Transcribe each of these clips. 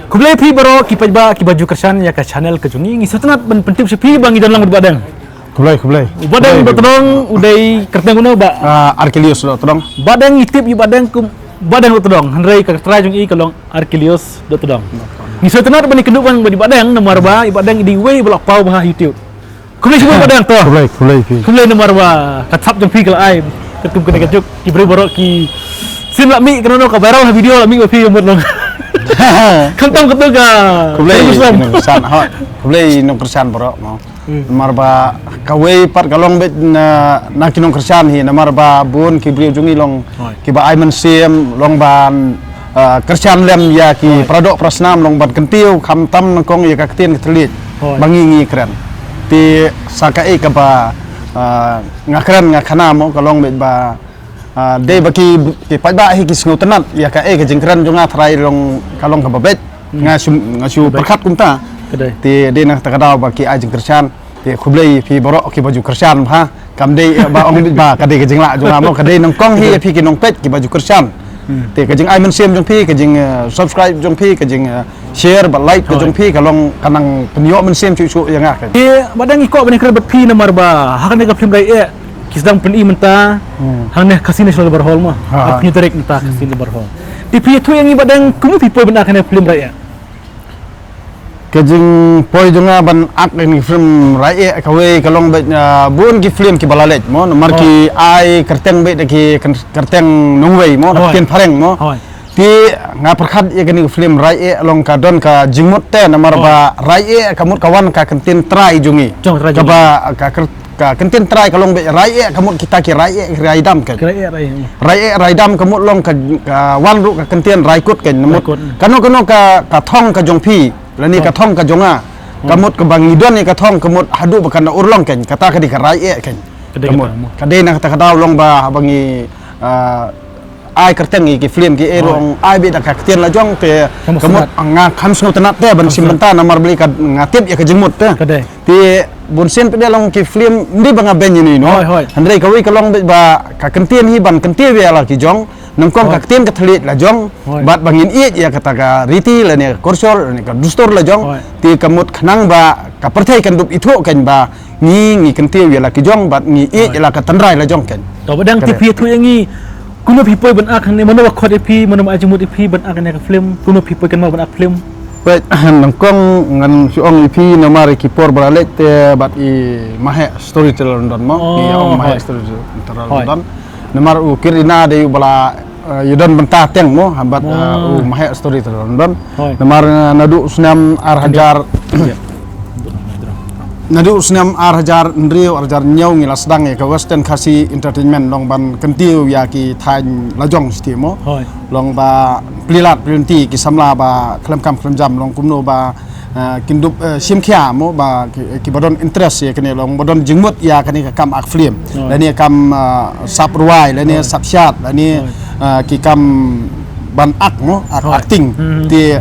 Kublai pi baro ki baju kersan ya ka channel ke jungi ngi satnat ban pentim sepi bang idan lang badang. Kublai. Badang todong udai kerteng guna ba. Arkelius todong. Badang itip badang kum badang todong. Handrai ka tra jungi kalong Arkelius todong. Ngi satnat ban ikenduk bang di badang nomor ba badang di way blok pau bah YouTube. Kublai semua badang to. Kublai pi. Kublai nomor ba katap jong pi kal ai. Ketum kena kejuk ki beri baro ki sim lak mi kena ka viral video lak mi pi umur long. Kantong ketuk ka. Kublai nong kersan hot. Kublai nong kersan bro mau. Marba kawai pat kalong bet na kinong kersan hi na marba bun ki beri jungi long ki ba aiman sim long ban kersan lem ya ki pradok prasnam long ban kentiu kham tam nong kong ya ka ketien ketelit bangi ngi keren. Ti sakai ka ba ngakran ngakana mo kalong bet ba de baki pai ba hi kisngu tanat ya ka ke jengkran jonga thrai long kalong ka babet ngasu perkhat kumta ti de nak takadaw baki a jengkersan ti khublai phi borok ki baju kersan ha kam de ba ong bet ba ka de ke jengla jonga mo ka de nong kong hi phi ki nong pet ki baju kersan ti ka jeng ai men sim jong phi ka jeng subscribe jong phi ka jeng share ba like ka jong phi kalong kanang penyo men sim cu yang ak ti badang iko bani kran bet phi nomor ba hakne ka film rai kisdang peni menta hangnya kasih nasional berhol mah apnya tarik menta kasih berhol di pihak tu yang ibadang kamu pipo benar kena film raya kejeng poi jonga ban ak ni film raya kawe kalong bet bun ki film ki balalet mo nomor ki ai kerteng bet ki kerteng nongwei mo kian pareng mo ti nga perkhat ya kini film raya long kadon ka jingmut te nomor ba raya kamut kawan ka kentin trai jungi coba ka kentin try kalong be rai kamut kita ki rai dam kan rai dam kamut long ka wan ru ka kentin rai kut kan namut kano ka thong ka jongpi lani ka thong ka jonga kamut ka bangidon ni ka thong kamut hadu bakan urlong kan kata ka di ka rai kan kamut kade na kata kadaw long ba bangi ai kerteng ki film ki erong ai be da ka kentin la jong te kamut nga kham sno tanat te ban simbenta namar beli ka ngatip ya ka jengmut te ti bunsen pe long ki film ndi banga ben ni no handrai kawi kalong ba ka kentien hi ban kentie we la ki jong nangkong ka kentien ka thlit la jong bat bangin i ya kata ka riti la ne korsol ne ka dustor la jong ti kamut khnang ba ka perthai kan dup itho kan ba ngi kentie we la ki jong bat ngi i la ka tanrai la jong kan to badang ti pi thu yangi kuno pipoi ban ak ne mano khot pi mano ajmut pi ban ak ne ka film kuno pipoi kan ma ban ak film Baik, nangkong ngan suong ipi nomor kipor beralet bat i mahe storyteller London mo i ong mahe storyteller London nomor ukir ina de bala yudan bentah teng mo hambat mahe storyteller London nomor nadu snam ar hajar nadu snam ar hajar ndriu arjar nyau ngila sedang ya ka western kasi entertainment long ban kentiu ya ki thain lajong stimo long ba plilat plinti ki samla ba klam kam klam jam long kumno ba kindup sim khia mo ba ki bodon interest ya kene long bodon jingmut ya kene ka kam ak film lani kam sap ruai lani sap syat lani ki kam ban ak mo acting ti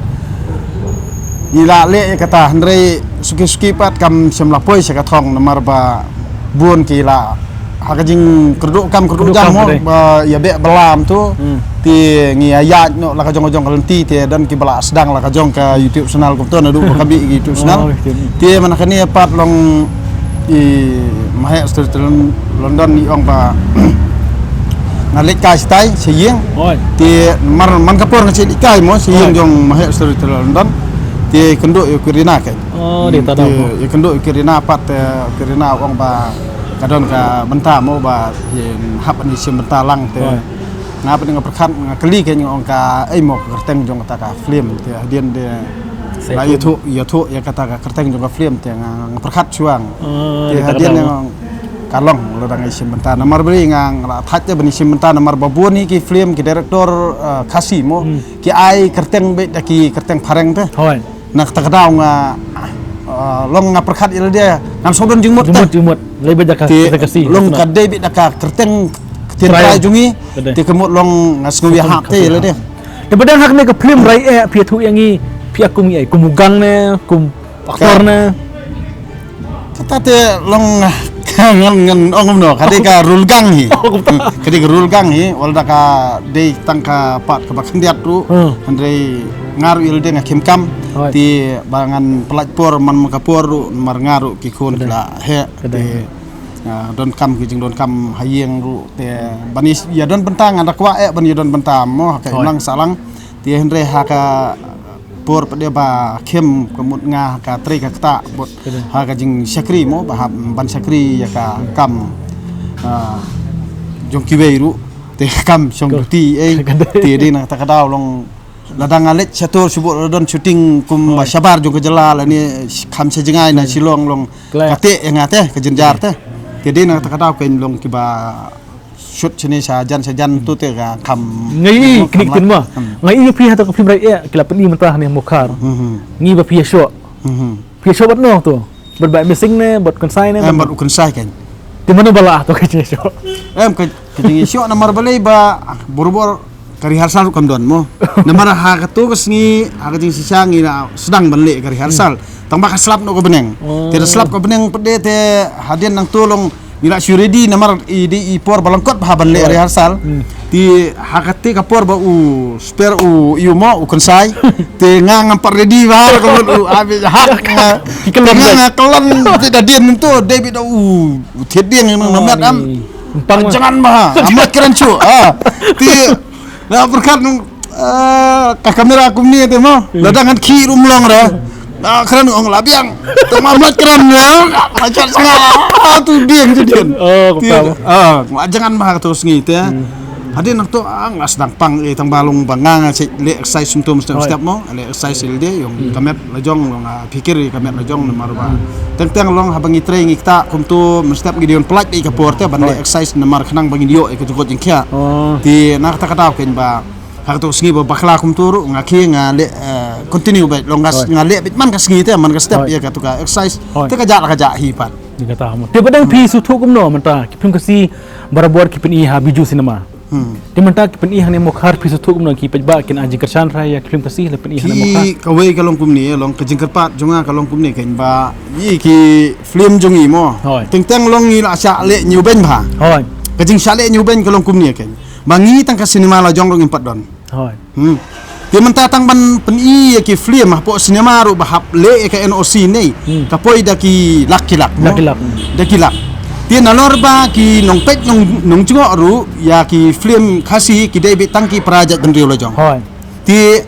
ila le kata handre suki pat kam semla poi sa kathong nomor ba buon ki la hakajing kerduk jam mo ba ya be belam tu ti ngi ayat no la ka jong kalenti ti dan ki bala sedang la ka jong ka YouTube channel ko to na du ka bi YouTube channel ti man khani pat long i mahe storyteller London ni ong ba ngalik kai stai seyeng ti man kapor ngasi kai mo seyeng jong mahe storyteller London ti kenduk ukirina kan di tadau kenduk ukirina pat ukirina ong ba kadon ka benta mo ba yen hap ni sim benta lang te ngap ni perkhat ngakeli kan ong ka ai mo kerteng jong kata ka film te dien de la youtube ya kata ka kerteng jong ka film te perkhat chuang te hadien yang kalong lo dang sim benta nomor beri ngang that te bani sim benta nomor babun ni ki film ki director kasi mo ki ai kerteng be ki kerteng pareng te nak takadaw nga long nga perkhat ila dia ngam sodon jingmut lebih dekat kasih long kadai bit dekat kerteng tirai jungi ti kemut long ngasngu ya hak te ila dia de badang hak ne ka film rai pi thu yangi pi aku mi ai kumugang ne kum aktor ne kata te long ngan ongom no kadika rulgang hi kadika rulgang hi walda ka de tangka pat ka bakandiat ru andre ngaru ilde nga kimkam ti bangan pelajpor man makapor ru mar ngaru ki khon la he don kam ki jing don kam hayeng ru te banis ya don bentang ada kwa ban ya don bentam mo ka ulang salang ti andre ha ka por pada ba kem kemut nga ka tri ka ta bot ha ka jing syakri mo ba ban syakri ya ka kam jong kiweiru te kam song ti ti di na ta ka daw long ladang alet chatur subut don shooting kum sabar jong ke jela ni kam sejengai na silong long kate yang ate ke jenjar te ti di na ta ka daw ken long ki ba shoot sini sajan tu te ka kam ngai klik tin ma ngai pi ha to film rai kila peli mentah ni mokar ngi ba pi show bat no tu berbaik missing ne bot konsai ne bot konsai kan di mana bala to ke show ke jing show namar balai ba bor kari harsal kam don mo namar ha ka tu kesngi ha jing sisangi na sedang balik kari harsal tang ba ka slap no ko beneng te slap ko beneng pede te hadian nang tulong bila suredi namar i por balangkot bahaban le rehearsal ti hakati kapor ba u spare u iu mo u konsai te ngang par ready ba ko u abi hak ngang kelon tidak diam tu David u teding nang namat am jangan mah amat keren cu ti na berkat ka kamera kum ni te mo ladangan ki rumlong ra keren ong labiang temamat keren ya macam sangat tu dia jangan mah terus ngit ya hadin nak tu ngas dang pang tang balung bangang le exercise sumtum setiap mo le exercise ilde yung kamet lajong long pikir kamet lajong nomor ba teng long habang itreng ikta kumtu setiap gideon pelat i kapor te ban le exercise nomor khnang bang dio ikut ikut jengkia ti nak ta kata ken ba hakto sngi ba bakla kum turu ngaki ngale continue ba longas ngale bit man ka sngi te man ka step ya ka tu ka exercise te ka ja hipat ni kata mo te badang pi su thukum no manta kipim kasi barabor kipin i ha biju cinema te manta kipin i hane mokhar pi su thukum no ki pajba kin aji kersan raya kipim kasi lepin i hane mokhar ki kawai kalong kum ni long ka jingkerpat jonga kalong kum ni ken ba yi ki film jongi mo teng long ni la sha le nyu ben ba hoi ka jing sha le nyu ben kalong kum ni ken bangi tang ka cinema la jong long impat don hoi dia mentatang ban peni ki film po sinema ru bahap le ka NOC nei ka poi daki lakilak dakilak dia nalor ba ki nong pet nong jungo ru ya ki film khasi ki David tangki praja gendrio lojong hoi ti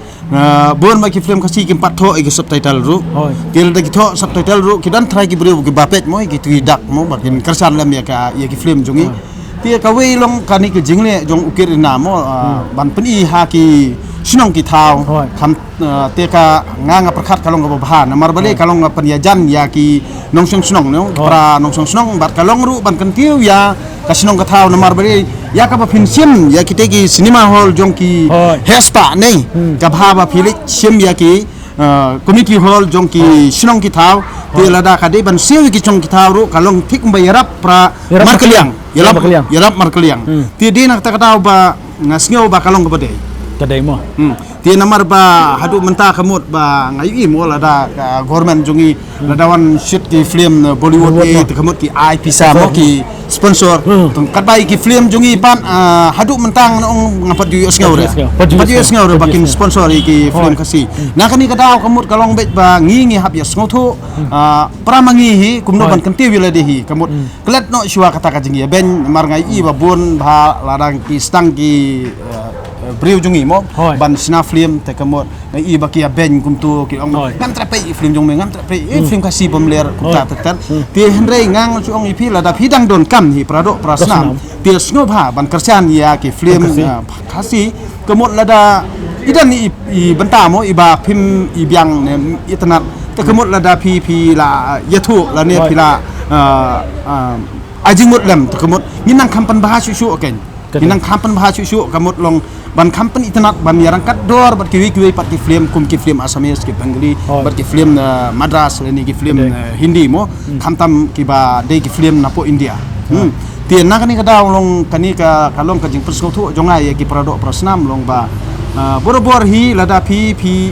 bon ma ki film khasi ki pat tho ki subtitle ru til daki tho subtitle ru ki dan try ki brio ki bapet mo ki tidak mo bakin kersan lam ya ki film jungi ti ka wei long kani ki jingle jong ukir na mo ban peni ha ki sinong ki thau kam te ka nga perkhat kalong ka bahan namar bale kalong penyajan ya ki nongsong sinong no pra nongsong sinong bat kalong ru ban kentiu ya ka sinong ka thau namar bale ya ka pin sim ya ki te ki cinema hall jong ki hesta nei ka bha philik sim ya ki community hall jong ki sinong ki thau te lada ka de ban siu ki chong ki thau ru kalong thik ba yarap pra markeliang yarap markeliang ti di nak ta ka ba ngasngeu ba kalong ka bade kadai mo ti namar ba hadu menta kamut ba ngai mo lada government jungi ladawan shoot ki film Bollywood ki kamut ki IP sa mo ki sponsor kat bai ki film jungi pan hadu mentang ong ngapat US ngaure bakin sponsor ki film kasi na kani kadaw kamut kalong bet ba ngi hab yes ngotho pramangi hi kumno ban kanti wilade hi kamut klet no shwa kata ka jingi ben mar ngai i ba bon ba ladang ki stang ki beriu jungi mo ban sina film te kamot na i bakia ben kumtu ki ong ngam trape film jong ngam trape film kasi bomler kuta tetan ti henrei ngang chu ong ipi la da hidang don kam hi prado prasnam ti sngo bha ban kersan ya ki film kasi kamot la da idan i benta mo iba film i biang ne itnat te kamot la da pi la yathu la ne pi la ajingmut lam te kamot minang kampan bahas su ken minang kampan bahas su kamot long ban kampan itnat ban yarangkat dor bat kiwi pat ki film kum ki film Assamese ki Bengali bat ki film Madras ni ki film Hindi mo kamtam ki ba de ki film napo India tien na kani ka long kani ka kalong ka jing persko thu jonga ye ki prado prasnam long ba bor hi lada pi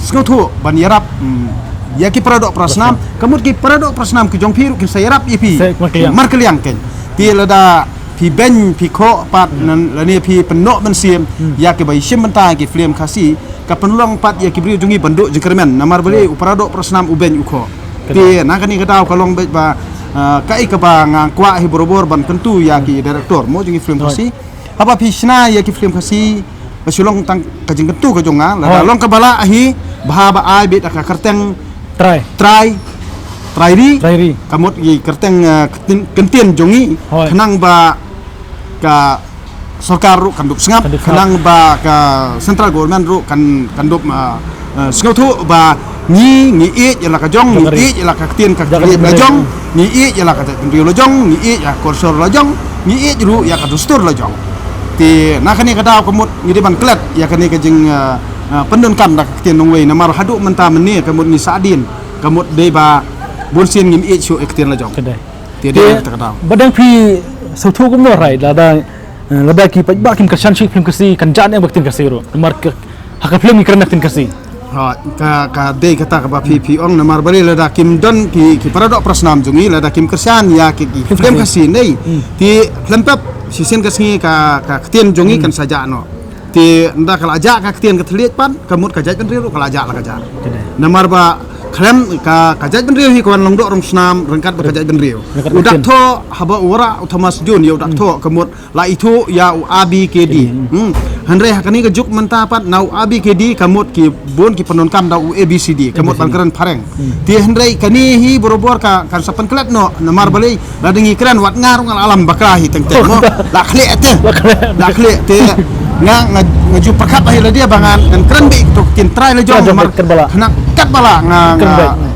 skothu ban yarap ya ki paradok prasnam kamut ki paradok prasnam ki jong phi ru ki sayarap ipi markeliang ken ti lada phi ben phi kho pat nan lani phi penok ben siem ya ki bai sim benta ki film khasi ka penlong pat ya ki bri jungi banduk jengkermen namar beli paradok prasnam uben ukho ti nakani ka daw kalong be ba kai ka ba nga kwa hi borobor ban tentu ya ki director mo jungi film khasi apa phi sna ya ki film khasi basulong tang kajing kentu ka jonga la long ka bala hi bahaba ai be ka kerteng try ri kamut gi kerteng kentien jongi kenang ba ka sarkar ru kandup sengap kenang ba ka central government ru kandup sengau thu ba ni e jala ka jong ni e jala ka tien ka la jong ni e jala ka rio la jong ni e ya korsor la jong ni e ru ya ka dustur la jong ti nakani ka daw kamut ngidi ban klet ya kani ka jing pendon kam dak tien nongwei namar hadu menta meni kamut ni sadin kamut de ba bonsin ngim e chu ek tien la jong ti de ta daw badang phi sau thu cũng rồi là ki pa ba kim kashan shi film kasi kan jan em baktin kasi ro namar ka haka film ni karena tin kasi ha ka de kata ka ba phi ong namar bari la da kim don ki paradok prasnam jungi la da kim kashan ya ki film kasi nei ti lempap sisen kasngi ka tien jongi kan saja no ti nda kala aja ka tien ka thliet pan kamut ka jaj ben riu kala aja la ka ja namar ba khlem ka jaj ben riu hi kon long do rong snam rengkat ba ka jaj ben riu udak tho haba ora thomas jun ya udak tho kamut la itu ya abi kd hanre hakani ka juk menta pat nau abi kd kamut ki bon ki penon kam da abcd kamut bangkaran pareng ti hanre kani hi borobor ka kan sapan klat no namar balai la dengi kran wat ngarung alam bakrahi teng teng mo la khle ate la khle te ngaju perkat ahi la dia bangan kan kran be to kin trai la jong namar kena kat bala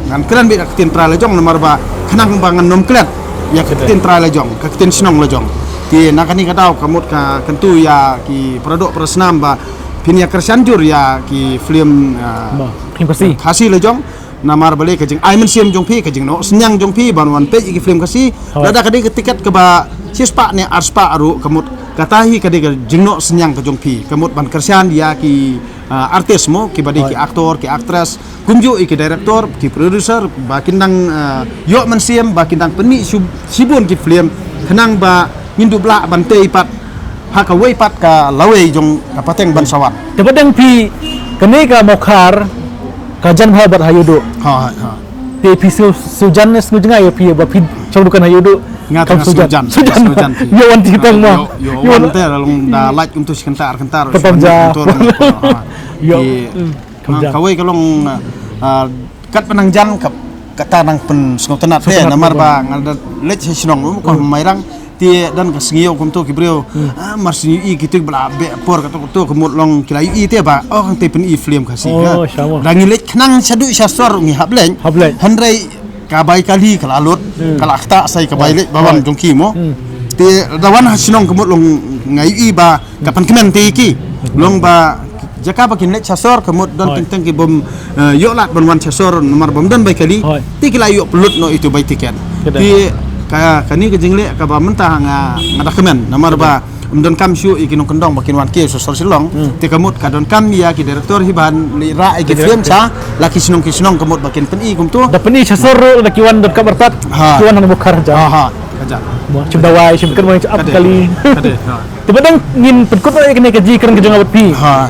ngan kran be kin trai la jong namar ba kenang bangan nom klat ya kin trai la jong ka kin snong la jong ti nakani ka daw kamut ka kentu ya ki paradok prasnam ba pinia kersanjur ya ki film kasi la jong namar balik ke jing aimen siam jong pi ke jing no senyang jong pi ban wan pe ki film kasi lada kadi tiket ke ba sispa ne arspa aru kamut katahi kadi ke jing no senyang ke jong pi kamut ban kersan dia ki artis mo ki badi ki aktor ki aktris kumju ki director ki producer ba kindang yo men siam ba kindang peni sibun ki film kenang ba ngindu bla ban te pat haka wei pat ka lawei jong kapateng ban sawat tebadang pi kene ka mokhar kajan bha bat hayudo ha te pi sujan nes ngujnga ya pi ba pi chawdukan hayudo ngata sujan yo wan ti tang mo yo wan te long da like untuk kentar yo kawai kalong kat penang jan kata nang pen snotenat te namar ba ngada lech sinong ko mairang ti dan ka singio kum to kibreo marsi i kitik bla be por ka to ko long kilai i te ba kang te pen i film kasi dan ngilet knang sadu syasor ngi hablen handrai ka bai kali kala lut kala khta sai ka bai le bawan jongki mo ti dawan hasinong ko long ngai i ba kapan kemen te ki long ba jaka bakin le syasor kemut don teng ki bom yo lat bon wan syasor nomor bom dan bai kali ti kilai yo pelut no itu bai tiket ti kani ke jingle ka ba mentah ngada kemen namar ba don kam syu ikinong kendong bakin wan ke sosor silong te kamut ka don kam ya ki direktor hiban li ra ki film sa laki sinong kamut bakin peni kum tu da peni sosor laki wan don kabartat tuan nang bukar ja kaja mo cibdawai simkan mo ap kali tebadang ngin petkut ay kene kaji keren kejong abot pi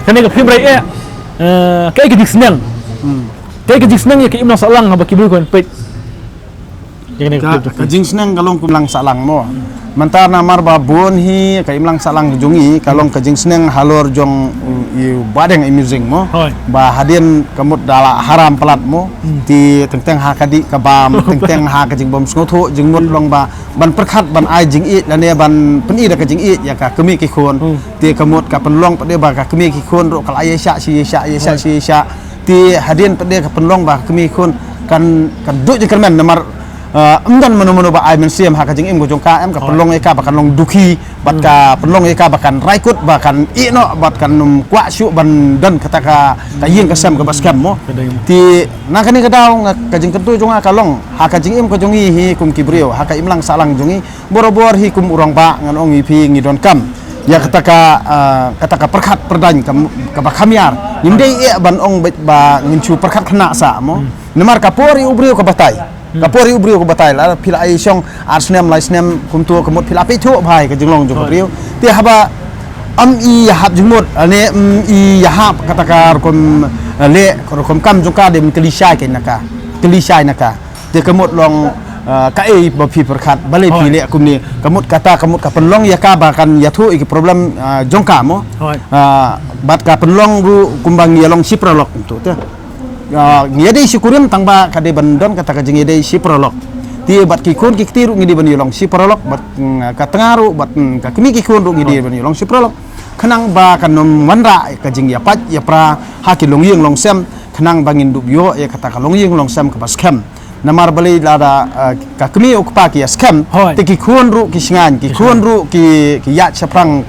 kene ka film rai kay kejik senang kay kejik senang ya ki imlang salang baki bu kon pet kajing senang kalong kumlang salang mo mantar namar ba bon hi ka imlang salang jungi kalong kajing senang halor jong yu badeng amusing mo ba hadin kamut dala haram pelat mo ti tengteng ha kadi ka bam tengteng ha kajing bom snotho jing mut long ba ban perkhat ban ai jing i dan ban peni da kajing i ya ka kemi ki khon ti kamut ka penlong pade ba ka kemi ki khon ro kala ye sya ti hadin pade ka penlong ba kemi khon kan du je kermen namar emdan menu-menu ba ai men siam ha kajing im gojong ka em ka pelong eka bakan long duki bat ka pelong eka bakan raikut bakan ino bat kan num kwa syu ban dan kata ka yeng ka sam ka baskam mo ti nakani ka daw kajing kentu jonga kalong ha kajing im kojongi hi kum kibreo ha ka imlang salang jongi borobor hi kum urang ba ngan ong ipi ngidon kam ya kata ka perkhat perdan ka bakamiar nimdei e ban ong ba nginchu perkhat khna sa mo Namar kapori ubrio ke batai. Kapori ubrio ke batai la pila ai syong arsnem lai snem kum tu kemut pila pi thu bhai ke jinglong jo ubrio. Ti haba i hab jumut ane i hab katakar kom le kom kam jongka dem kelisai ke naka. Kelisai naka. Ti kemut long kai ba pi perkhat balai pi le kum ni kemut kata kemut ka penlong ya ka bakan ya thu ik problem jongka mo. Bat ka penlong ru kumbang ya long siprolok tu tu. Ngede si kurim tangba kade bandon kata kajeng ngede si prolog ti bat ki kun ki tiru ngidi ban yolong si prolog bat ka tengaru bat ka kimi ki kun ru ngidi ban yolong si prolog khenang ba kanom wanra kajeng ya pat ya pra haki long yeng long sem khenang bangin dub yo ya kata ka long yeng long sem ka baskem namar bali lada ka kimi ukpa ki skem ti ki kun ru ki singan ki kun ru ki ya chaprang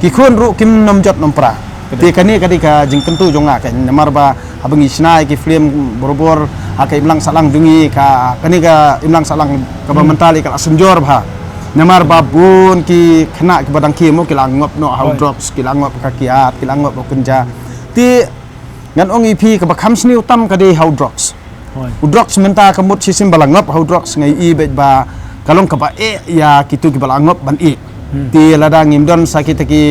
ki kun ru kim nom jot nom pra ti kani kadi ka jing tentu jonga ka namar ba abang isnai ki film borobor akai imlang salang dungi ka kani ka imlang salang ka mentali ka asunjor bha namar babun ki khana ki badang ki mo ki langop no how drops ki langop ka kiat ki langop kenja ti ngan ong ip ka bakham sni utam ka de how drops udrops menta ka mut sisim balangop how drops ngai i bet ba kalong ka ba ya kitu ki balangop ban i ti ladang imdon sakit ki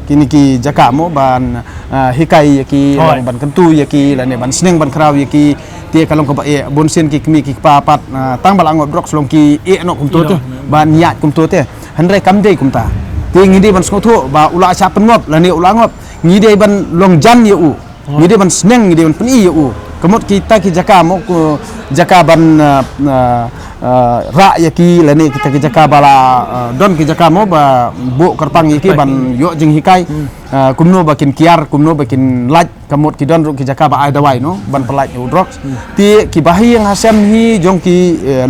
kini ki jakamo ban hikai ki ban kentu ya ki lane ban sneng ban kraw ya ki ti kalong ka ba bonsin ki kimi ki papat tang balang drok slong ki no kum to te ban yat kum to te handrai kam dei kum ta ti ngidi ban skotho ba ula cha penngop lane ula ngop ngidi ban long jan ya u ngidi ban sneng ngidi ban peni ya u kemut kita ki jakamo ku jakaban ra ya ki lani kita ki jaka bala don ki jaka mo ba bu kerpang ki ban yo jing hikai kumno bakin kiar kumno bakin laj kamut ki don ru ki jaka ba ai dawai no ban pelaj udrok ti ki bahi yang hasem hi jong ki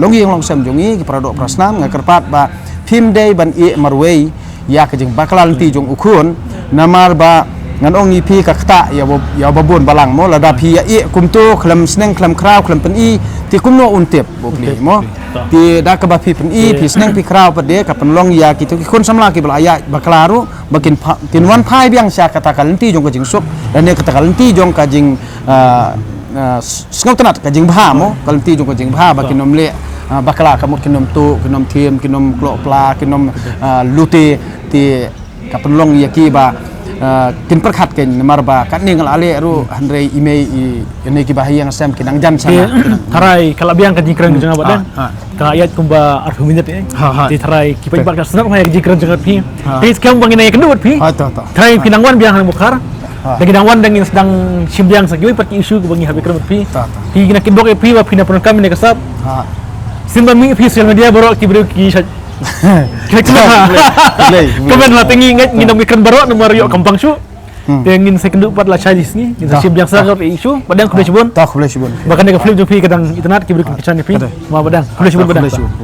longi yang long sem jongi ki pradok prasnam nga kerpat ba phim dei ban e marwei ya ka jing bakalan ti jong ukun namar ba ngan ong ipi ka kta ya babon balang mo lada pi ya e kumto khlam sneng khlam kraw khlam pen i ti kumno untep bokli mo ti da ka ba pi pen i pi sneng pi kraw pade ka penlong ya kitu ki kun samla ki balaya baklaru bakin tin wan phai biang sya kata kalenti jong ka jing sup dan ne kata kalenti jong ka jing snautanat ka jing bha mo kalenti jong ka jing bha bakin nom le bakla kamut kinom tu kinom thiem kinom klo pla kinom lute ti ka penlong ya ki ba kin perkhat ken marba kat ning ale ru handrei email ini ki bahaya yang sam kinang jan sana tarai kala biang ka jingkrang janga badan ka ayat kumba arfu minit ti tarai ki pa ka snap ha jingkrang janga pi ti skam bangina ya kendut pi tarai kinangwan biang hang bukhar lagi nangwan dang sedang simbiang sagiwi pat isu ku bangi habi krem pi ti gina kindok e pi wa pina pun kami ne kasap simba mi pi social media boro ki bro ki komen lah tinggi ingat ngin mikir baru nomor yuk kampang su ngin second part lah Chinese ni ngin siap yang sangat isu padang kuda cibun tak boleh cibun bahkan dekat film jupi kadang internet kibrik kecan jupi ma padang kuda cibun padang